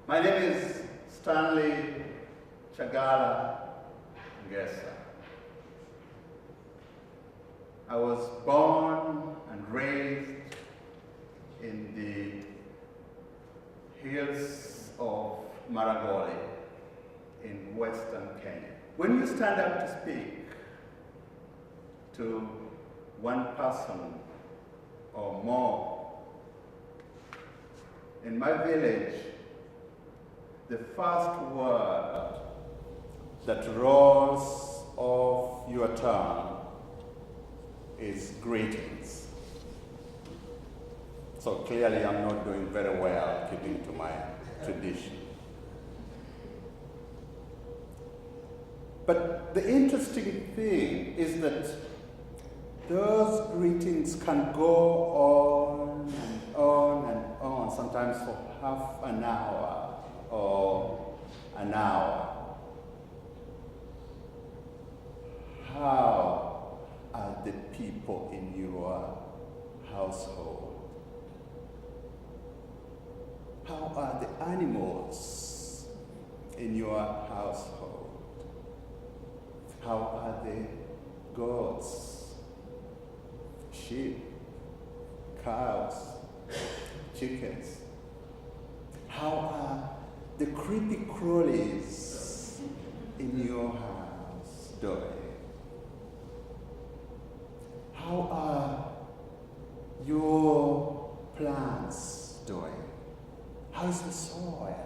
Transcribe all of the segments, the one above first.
My name is Stanley Chagala Ngesa. I was born and raised in the hills of Maragoli in Western Kenya. When you stand up to speak to one person or more, in my village, the first word that rolls off your tongue is greetings. So clearly I'm not doing very well keeping to my tradition. But the interesting thing is that those greetings can go on and on and on, sometimes for half an hour or an hour. How are the people in your household? How are the animals in your household? How are the goats, sheep, cows, chickens? How are the creepy crawlies in your house doing? How are your plants doing? How's the soil?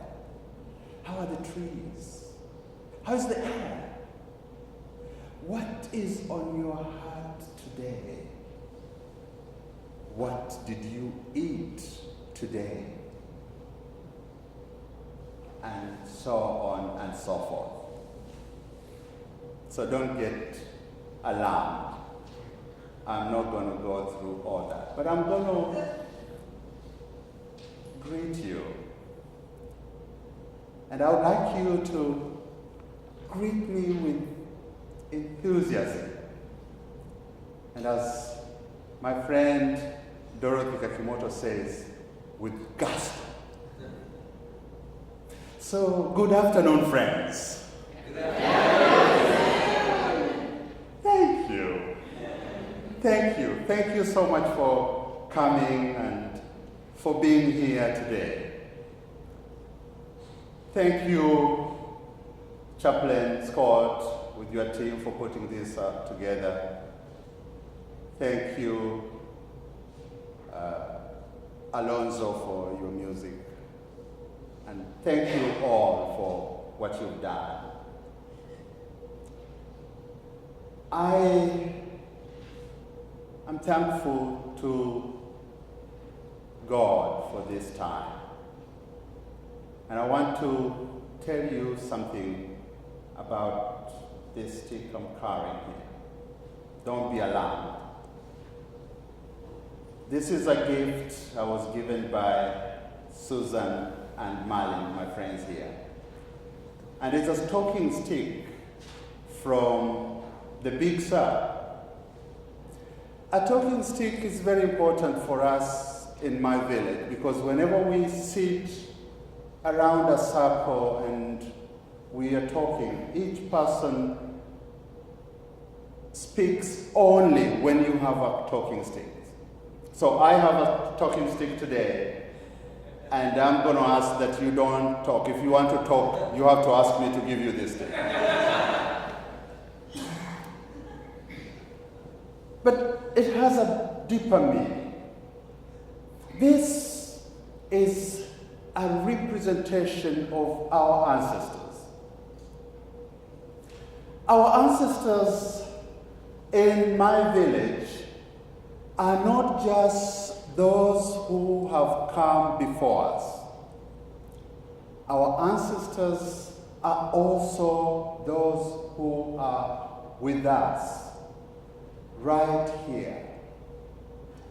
How are the trees? How's the air? What is on your heart today? What did you eat today? And so on and so forth. So don't get alarmed. I'm not going to go through all that. But I'm going to greet you. And I would like you to greet me with enthusiasm. And as my friend Dorothy Kakimoto says, with gusto. So, good afternoon, friends. Good afternoon. Thank you. Thank you. Thank you so much for coming and for being here today. Thank you, Chaplain Scott, with your team for putting this together. Thank you, Alonzo, for your music. And thank you all for what you've done. I am thankful to God for this time. And I want to tell you something about this stick I'm carrying here. Don't be alarmed. This is a gift I was given by Susan and Marlin, my friends here. And it's a talking stick from the Big Sur. A talking stick is very important for us in my village because whenever we sit around a circle and we are talking, each person speaks only when you have a talking stick. So I have a talking stick today, and I'm going to ask that you don't talk. If you want to talk, you have to ask me to give you this stick. But it has a deeper meaning. This is a representation of our ancestors. Our ancestors in my village are not just those who have come before us. Our ancestors are also those who are with us right here,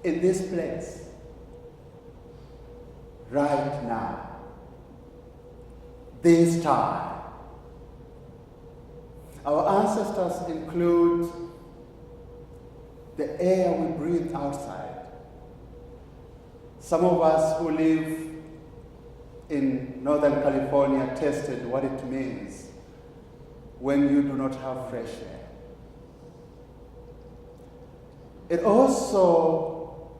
in this place, right now, this time. Our ancestors include the air we breathe outside. Some of us who live in Northern California tested what it means when you do not have fresh air. It also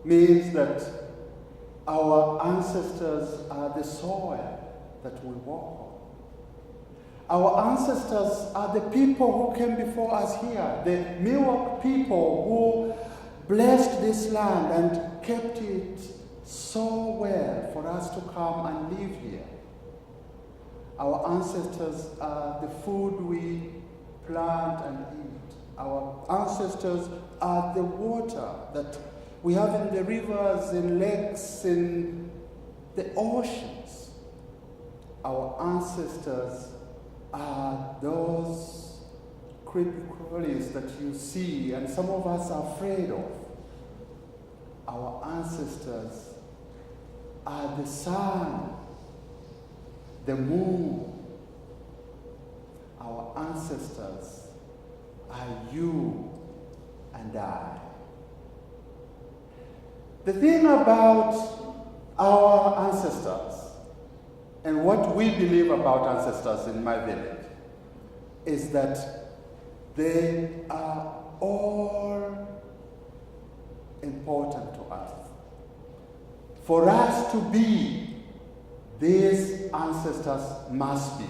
means that our ancestors are the soil that we walk on. Our ancestors are the people who came before us here, the Miwok people who blessed this land and kept it so well for us to come and live here. Our ancestors are the food we plant and eat. Our ancestors are the water that we have in the rivers, in lakes, in the oceans. Our ancestors are those creepy crawlies that you see and some of us are afraid of. Our ancestors are the sun, the moon. Our ancestors are you and I. The thing about our ancestors and what we believe about ancestors in my village is that they are all important to us. For us to be, these ancestors must be.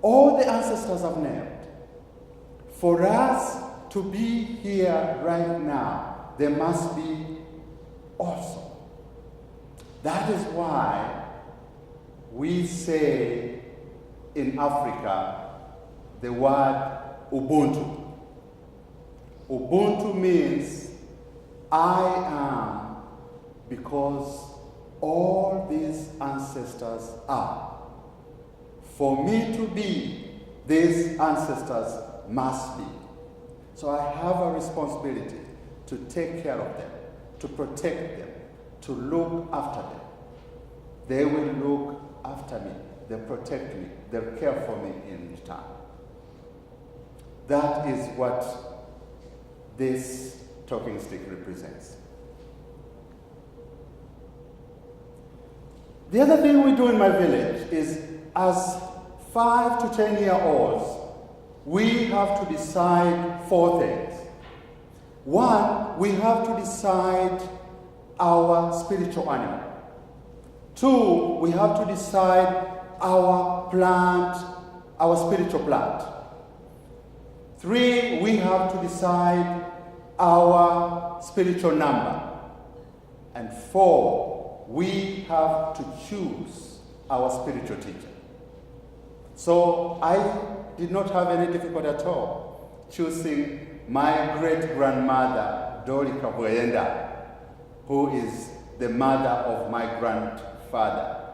All the ancestors I've named, for us to be here right now, they must be awesome. That is why we say in Africa the word Ubuntu. Ubuntu means I am because all these ancestors are. For me to be, these ancestors must be. So I have a responsibility to take care of them, to protect them, to look after them. They will look after me, they'll protect me, they'll care for me in return. That is what this talking stick represents. The other thing we do in my village is, as 5 to 10 year olds, we have to decide 4 things. One, we have to decide our spiritual animal. 2, we have to decide our plant, our spiritual plant. 3, we have to decide our spiritual number. And 4, we have to choose our spiritual teacher. So I did not have any difficulty at all choosing my great-grandmother, Dorika Bweyenda, who is the mother of my grandfather.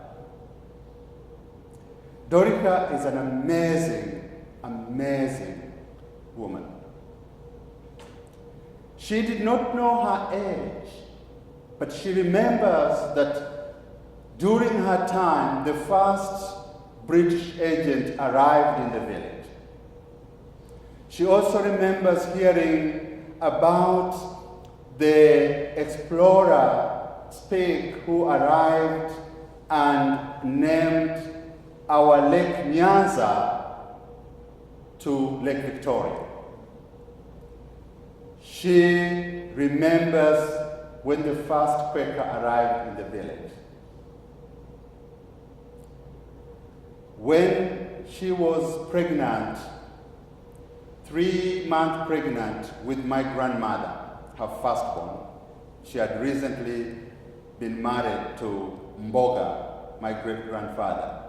Dorika is an amazing, amazing woman. She did not know her age, but she remembers that during her time, the first British agent arrived in the village. She also remembers hearing about the explorer Speke who arrived and named our Lake Nyanza to Lake Victoria. She remembers when the first Quaker arrived in the village. When she was pregnant, 3-month pregnant with my grandmother, her firstborn, she had recently been married to Mboga, my great-grandfather.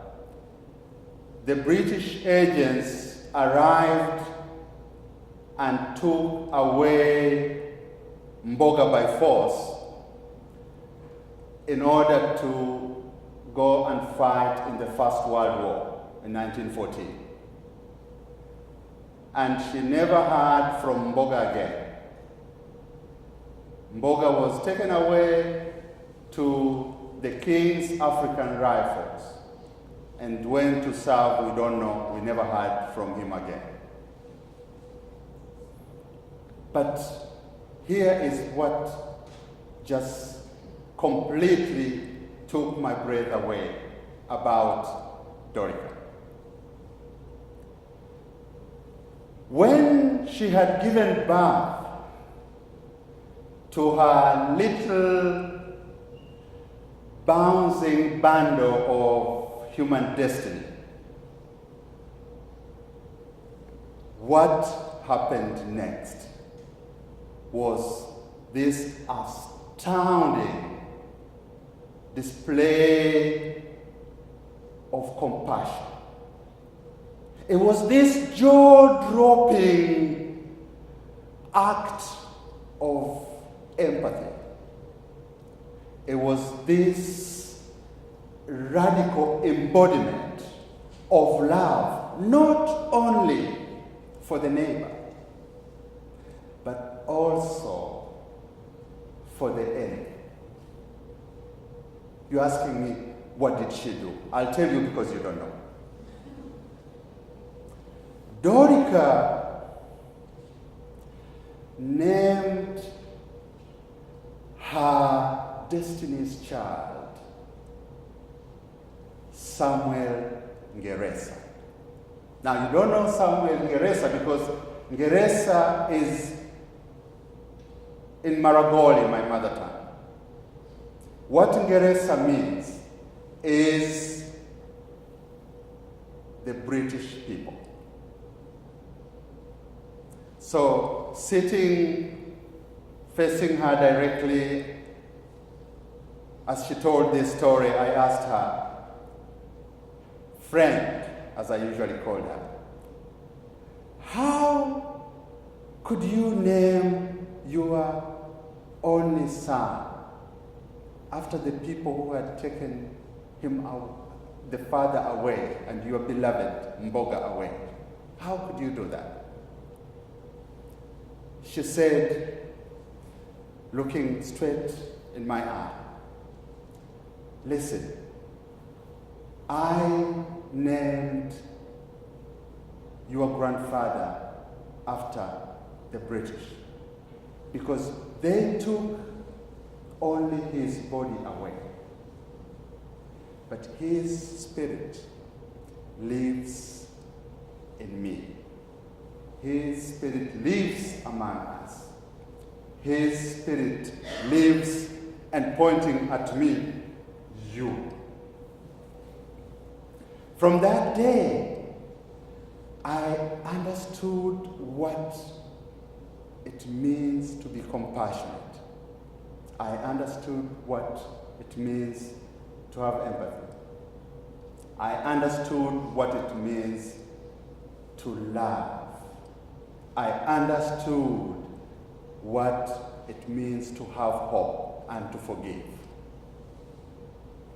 The British agents arrived and took away Mboga by force in order to go and fight in the First World War in 1914. And she never heard from Mboga again. Mboga was taken away to the King's African Rifles and went to serve, we don't know, we never heard from him again. But here is what just completely took my breath away about Dorica. When she had given birth to her little bouncing bundle of human destiny, what happened next was this astounding display of compassion. It was this jaw-dropping act of empathy. It was this radical embodiment of love, not only for the neighbor, but also for the enemy. You're asking me, what did she do? I'll tell you because you don't know. Dorica named her destiny's child Samuel Ngesa. Now, you don't know Samuel Ngesa because Ngesa is in Maragoli, my mother tongue. What Ngesa means is the British people. So, sitting, facing her directly, as she told this story, I asked her, friend, as I usually called her, how could you name your only son after the people who had taken him out, the father away, and your beloved Mboga away? How could you do that? She said, looking straight in my eye, listen, I named your grandfather after the British because they took only his body away, but his spirit lives in me. His spirit lives among us. His spirit lives, and pointing at me, you. From that day, I understood what it means to be compassionate. I understood what it means to have empathy. I understood what it means to love. I understood what it means to have hope and to forgive.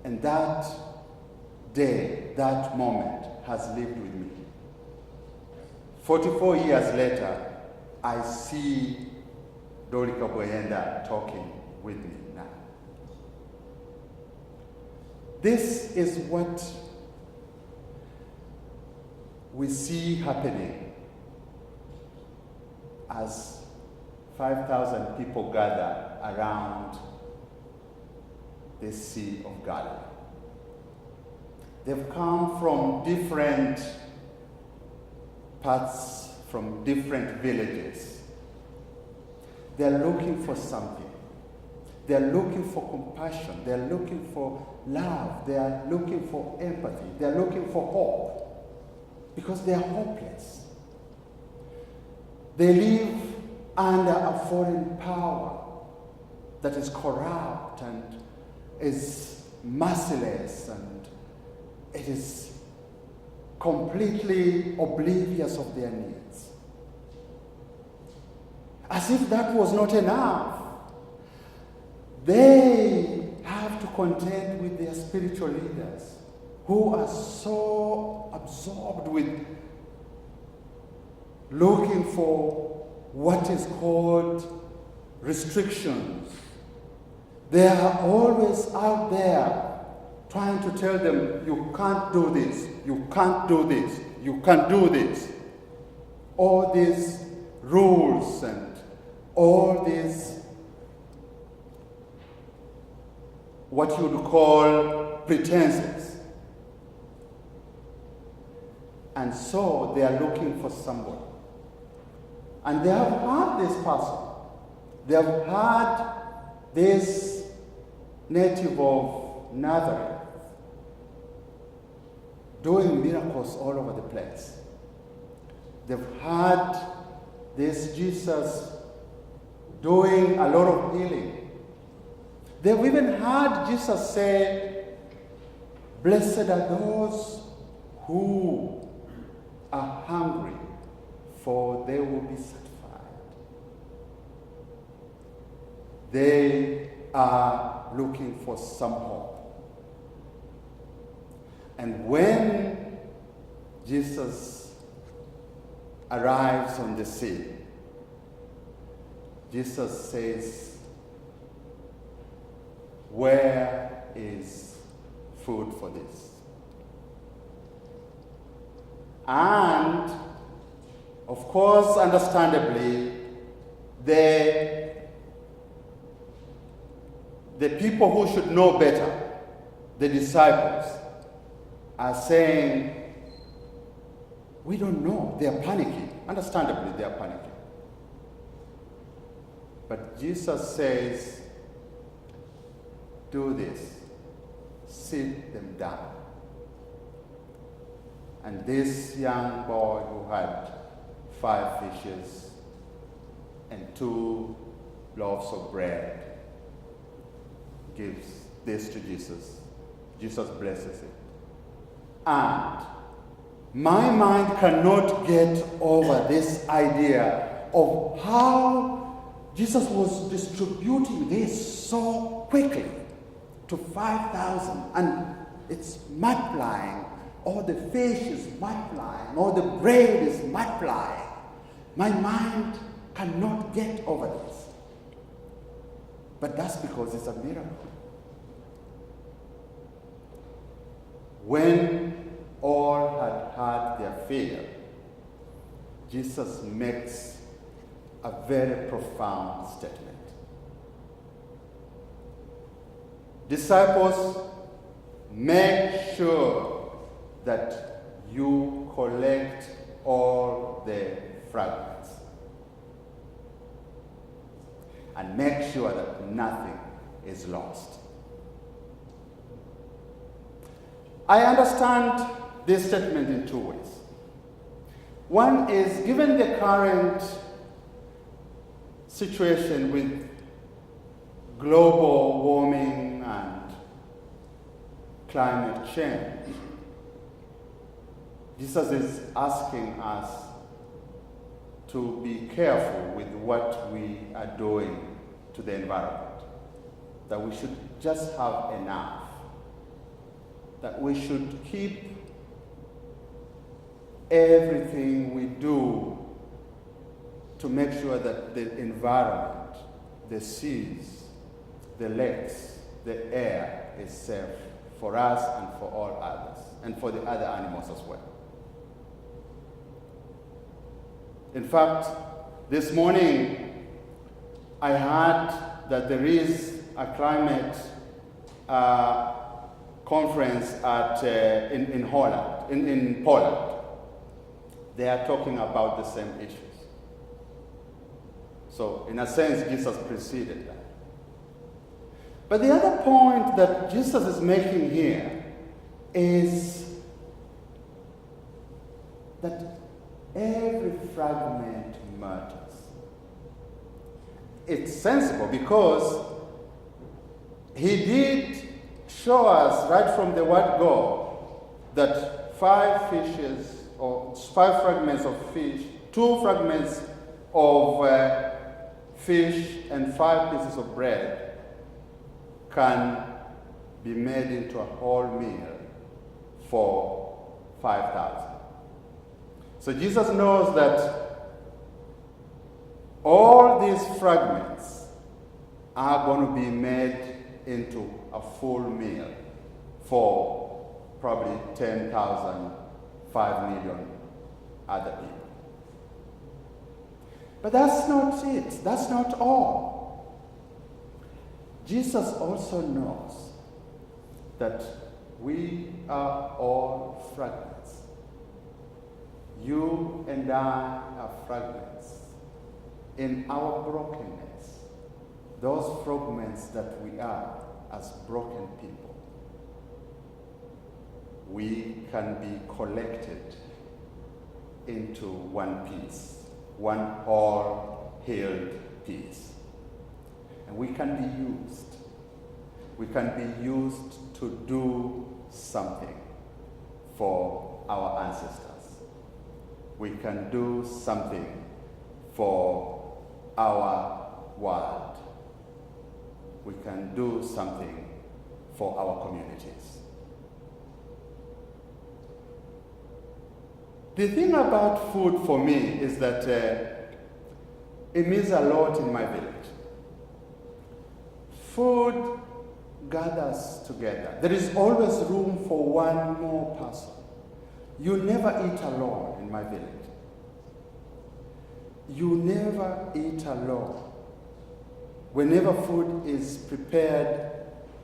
And that day, that moment has lived with me. 44 years later, I see Dorica Boyenda talking with me now. This is what we see happening as 5,000 people gather around the Sea of Galilee. They've come from different parts, from different villages. They're looking for something. They're looking for compassion. They're looking for love. They're looking for empathy. They're looking for hope because they're hopeless. They live under a foreign power that is corrupt and is merciless, and it is completely oblivious of their needs. As if that was not enough, they have to contend with their spiritual leaders who are so absorbed with looking for what is called restrictions. They are always out there trying to tell them, you can't do this, you can't do this, you can't do this. All these rules and all these what you would call pretenses. And so they are looking for somebody. And they have heard this person. They have heard this native of Nazareth doing miracles all over the place. They've heard this Jesus doing a lot of healing. They've even heard Jesus say, "Blessed are those who are hungry, for they will be satisfied." They are looking for some hope. And when Jesus arrives on the scene, Jesus says, "Where is food for this?" And, of course, understandably, the people who should know better, the disciples, are saying, "We don't know." They are panicking. Understandably, they are panicking. But Jesus says, "Do this. Sit them down." And this young boy who had 5 fishes and 2 loaves of bread gives this to Jesus. Jesus blesses it. And my mind cannot get over this idea of how Jesus was distributing this so quickly to 5,000, and it's multiplying. All the fish is multiplying, all the bread is multiplying. My mind cannot get over this. But that's because it's a miracle. When all had had their fill, Jesus makes a very profound statement. Disciples, make sure that you collect all the fragments. And make sure that nothing is lost. I understand this statement in 2 ways. One is, given the current situation with global warming and climate change, Jesus is asking us to be careful with what we are doing to the environment. That we should just have enough. That we should keep everything we do to make sure that the environment, the seas, the lakes, the air is safe for us and for all others, and for the other animals as well. In fact, this morning I heard that there is a climate conference in Holland, in Poland. They are talking about the same issues. So, in a sense, Jesus preceded that. But the other point that Jesus is making here is that every fragment matters. It's sensible because he did show us right from the word go that 5 fishes or 5 fragments of fish, 2 fragments of fish and 5 pieces of bread can be made into a whole meal for 5,000. So Jesus knows that all these fragments are going to be made into a full meal for probably 10,000, 5 million other people. But that's not it. That's not all. Jesus also knows that we are all fragments. You and I are fragments in our brokenness, those fragments that we are as broken people. We can be collected into one piece, one all-healed piece. And we can be used. We can be used to do something for our ancestors. We can do something for our world. We can do something for our communities. The thing about food for me is that it means a lot in my village. Food gathers together. There is always room for one more person. You never eat alone in my village. You never eat alone. Whenever food is prepared,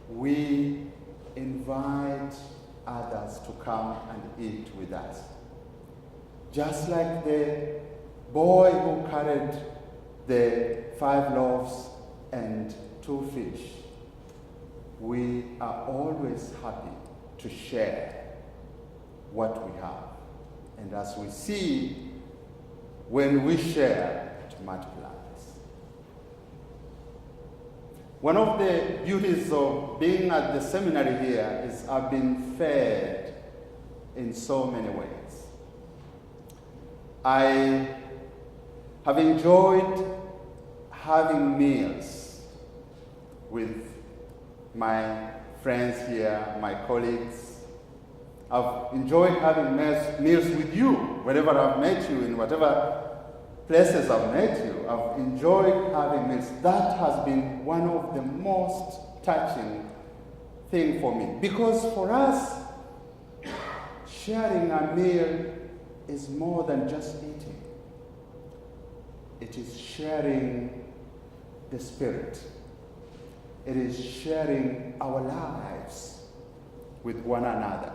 we invite others to come and eat with us. Just like the boy who carried the 5 loaves and 2 fish, we are always happy to share what we have. And as we see, when we share, it multiplies. One of the beauties of being at the seminary here is I've been fed in so many ways. I have enjoyed having meals with my friends here, my colleagues. I've enjoyed having meals with you, wherever I've met you, in whatever places I've met you. I've enjoyed having meals. That has been one of the most touching things for me. Because for us, sharing a meal is more than just eating. It is sharing the Spirit. It is sharing our lives with one another.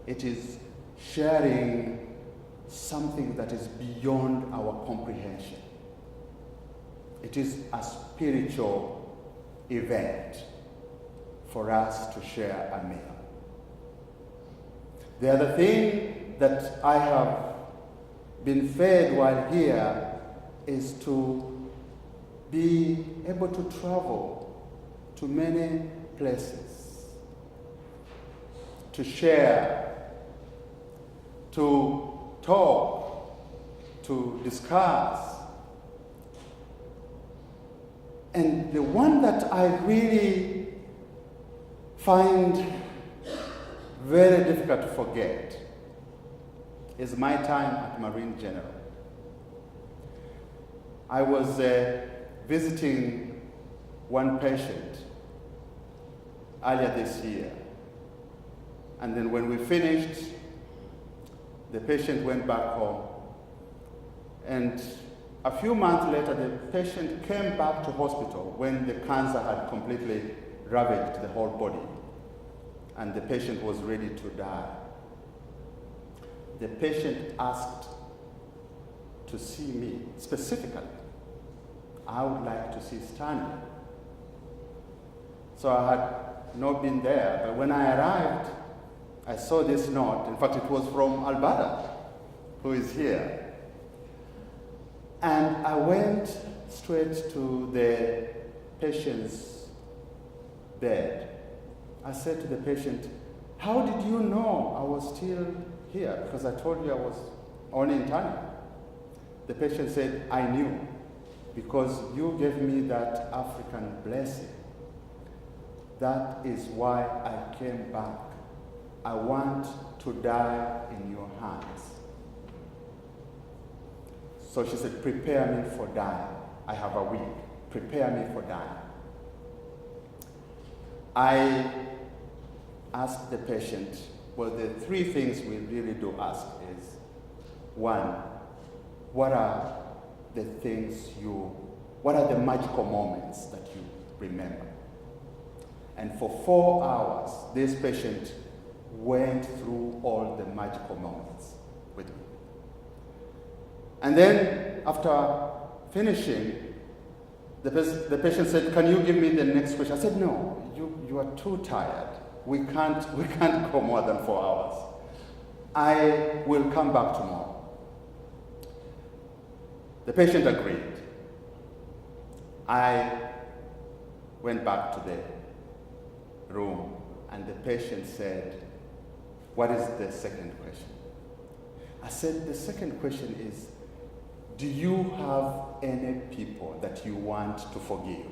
It is sharing something that is beyond our comprehension. It is a spiritual event for us to share a meal. The other thing that I have been fed while here is to be able to travel to many places, to share, to talk, to discuss. And the one that I really find very difficult to forget is my time at Marine General. I was visiting one patient earlier this year. And then when we finished, the patient went back home. And a few months later, the patient came back to hospital when the cancer had completely ravaged the whole body. And the patient was ready to die. The patient asked to see me specifically. I would like to see Stanley. So I had not been there, but when I arrived, I saw this note. In fact, it was from Alberta, who is here. And I went straight to the patient's bed. I said to the patient, "How did you know I was still here? Because I told you I was only in Tanya." The patient said, "I knew, because you gave me that African blessing. That is why I came back. I want to die in your hands." So she said, "Prepare me for dying. I have a week. Prepare me for dying." I asked the patient, well, the 3 things we really do ask is, 1, what are the things what are the magical moments that you remember? And for 4 hours, this patient went through all the magical moments with me. And then, after finishing, the patient said, "Can you give me the next question?" I said, "No, you are too tired. We can't go more than 4 hours. I will come back tomorrow." The patient agreed. I went back to the room, and the patient said, "What is the second question?" I said, "The second question is, do you have any people that you want to forgive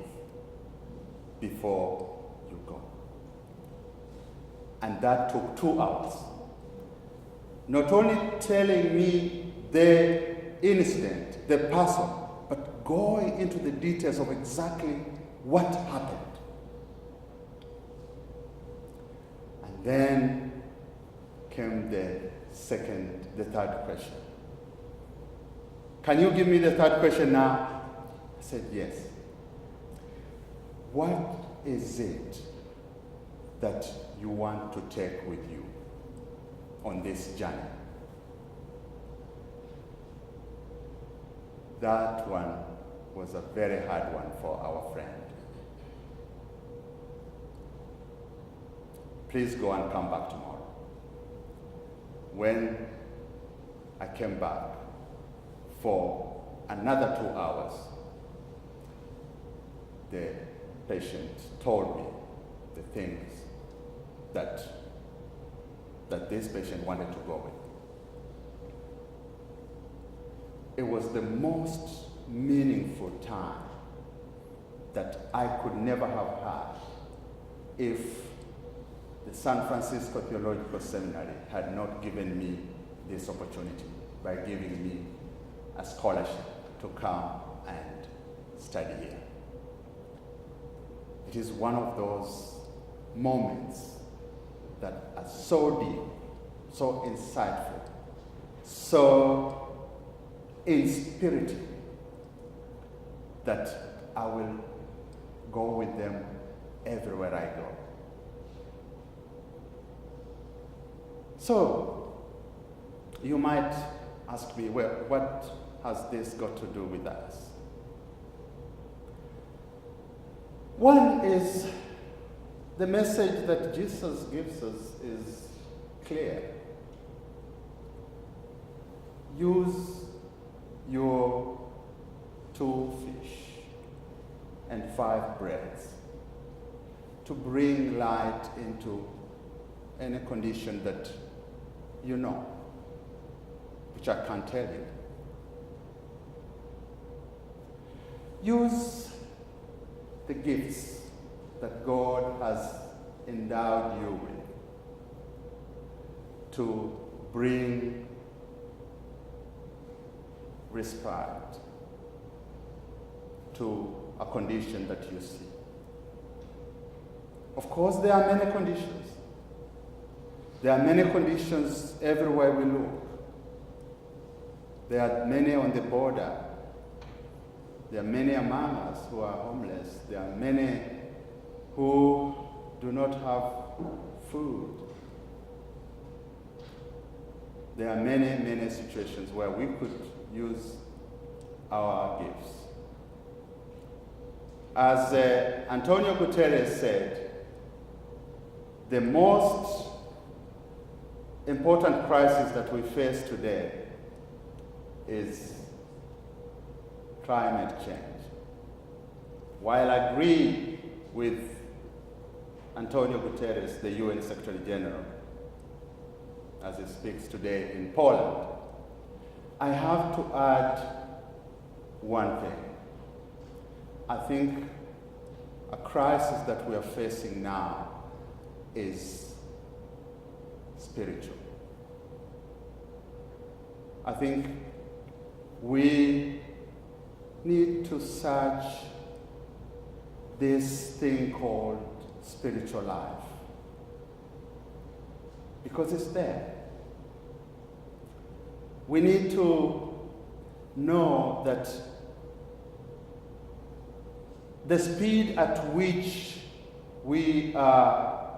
before you go?" And that took 2 hours. Not only telling me the incident, the person, but going into the details of exactly what happened. And then came the third question. "Can you give me the third question now?" I said, "Yes." "What is it that you want to take with you on this journey?" That one was a very hard one for our friend. "Please go and come back tomorrow." When I came back for another 2 hours, the patient told me the things that this patient wanted to go with. It was the most meaningful time that I could never have had if the San Francisco Theological Seminary had not given me this opportunity by giving me a scholarship to come and study here. It is one of those moments that are so deep, so insightful, so inspiriting, that I will go with them everywhere I go. So, you might ask me, well, what has this got to do with us? One is the message that Jesus gives us is clear. Use your 2 fish and 5 breads to bring light into any condition that you know, which I can't tell you. Use the gifts that God has endowed you with to bring respite to a condition that you see. Of course, there are many conditions. There are many conditions everywhere we look. There are many on the border. There are many among us who are homeless. There are many who do not have food. There are many, many situations where we could use our gifts. As Antonio Guterres said, the most important crisis that we face today is climate change. While I agree with Antonio Guterres, the UN Secretary General, as he speaks today in Poland, I have to add one thing. I think a crisis that we are facing now is spiritual. I think we need to search this thing called spiritual life, because it's there. We need to know that the speed at which we are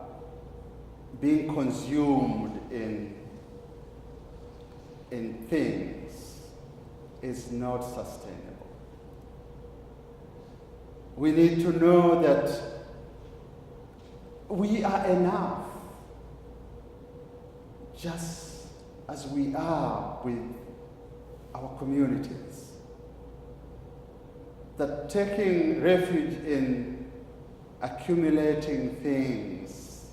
being consumed in things is not sustainable. We need to know that we are enough just as we are with our communities. That taking refuge in accumulating things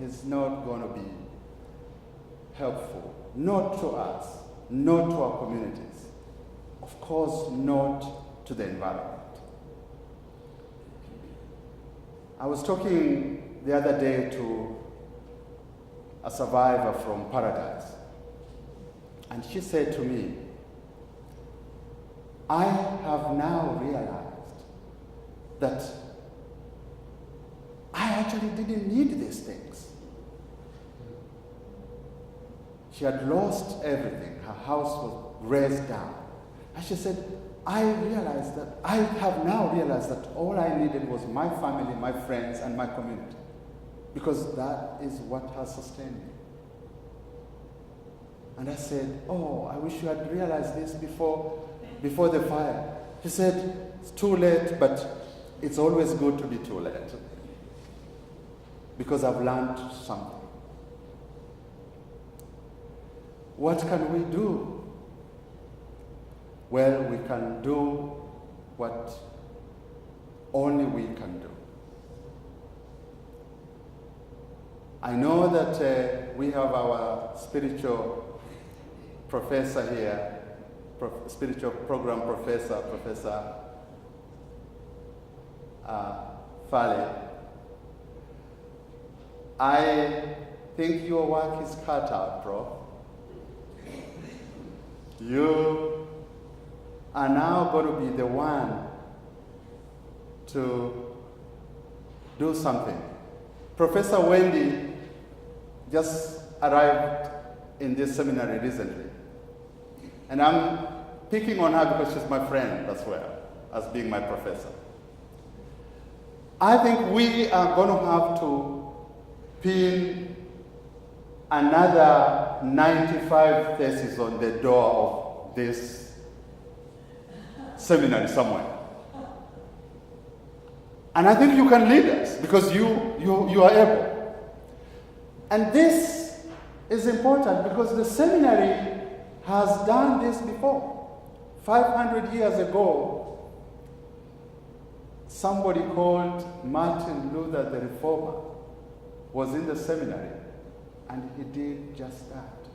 is not going to be helpful, not to us, not to our communities, of course not to the environment. I was talking the other day to a survivor from Paradise, and she said to me, I have now realized that I actually didn't need these things. She had lost everything. Her house was razed down. And she said, I have now realized that all I needed was my family, my friends, and my community. Because that is what has sustained me. And I said, oh, I wish you had realized this before the fire. She said, it's too late, but it's always good to be too late. Because I've learned something. What can we do? Well, we can do what only we can do. I know that we have our spiritual professor here, spiritual program professor, Professor Fale. I think your work is cut out, bro. You are now going to be the one to do something. Professor Wendy just arrived in this seminary recently. And I'm picking on her because she's my friend as well as being my professor. I think we are going to have to pin another 95 theses on the door of this seminary somewhere. And I think you can lead us because you are able. And this is important because the seminary has done this before. 500 years ago, somebody called Martin Luther the Reformer was in the seminary, and he did just that.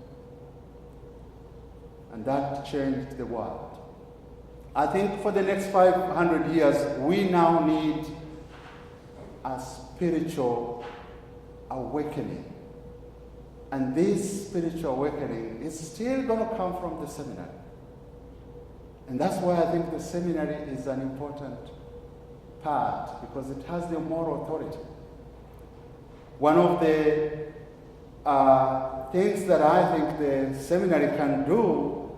And that changed the world. I think for the next 500 years, we now need a spiritual awakening. And this spiritual awakening is still going to come from the seminary. And that's why I think the seminary is an important part, because it has the moral authority. One of the things that I think the seminary can do,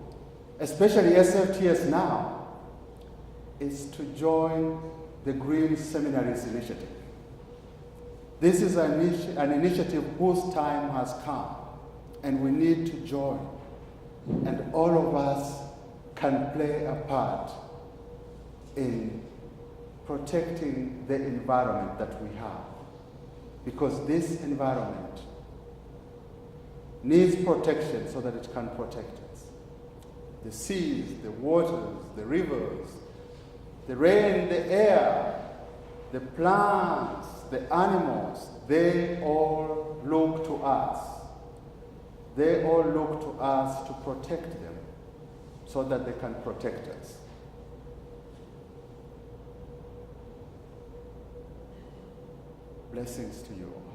especially SFTS now, is to join the Green Seminaries Initiative. This is an initiative whose time has come, and we need to join. And all of us can play a part in protecting the environment that we have. Because this environment needs protection so that it can protect us. The seas, the waters, the rivers, the rain, the air, the plants, the animals, they all look to us. They all look to us to protect them so that they can protect us. Blessings to you all.